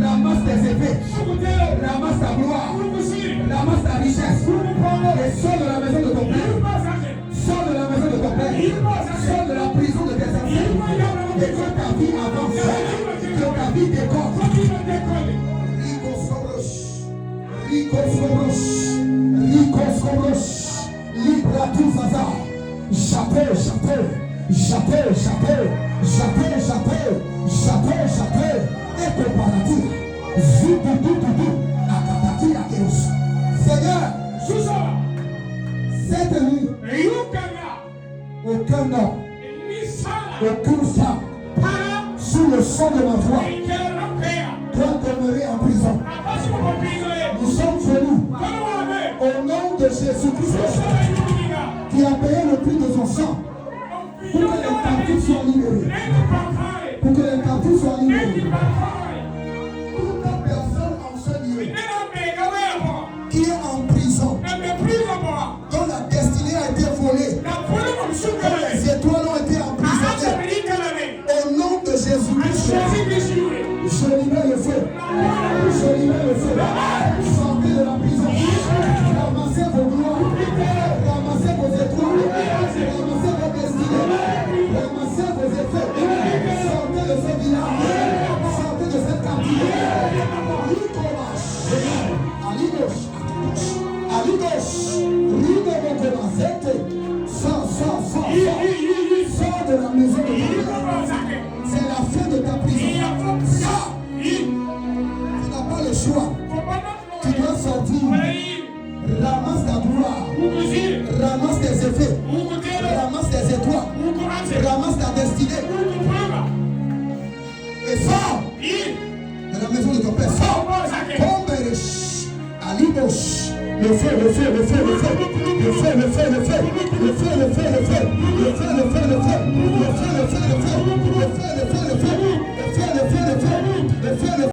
Ramasse tes épées. Cobros, Libra du Zaza, Japé, et ton paradis, Zidoudou, Akatati Akeos. Seigneur, cette nuit, aucun homme, aucune femme, sous le son de ma voix, doit demeurer en prison. Nous sommes venus au nom de Jésus-Christ qui a payé le prix de son sang pour que les captifs soient libérés. Pour que les captifs soient libérés. Toute personne en ce lieu qui est en prison, dont la destinée a été volée, dont les étoiles ont été emprisonnées, au nom de Jésus-Christ, je libère le feu. Je libère le feu. Sortez de la prison. Ramassez vos gloires. Ramassez vos étoiles. Ramassez vos destinées. Ramassez vos effets. Sortez de ce village. Sortez de cette captivité. Sors de la maison de Dieu. C'est la fin de ta prison. Sors. Tu n'as pas le choix. Tu dois sortir. Ramasse ta gloire. Ramasse tes effets. Ramasse tes étoiles. Ramasse ta destinée. Et sors de la maison de ton père. Sors. Alibos. Le feu, le feu, le feu, le feu. Le feu, le feu, le feu. Le feu, le feu, le feu. Le feu, le feu, le feu. Le feu, le feu, le feu. Le feu, le feu, le feu. Le feu, le feu, le feu. Le feu, le feu.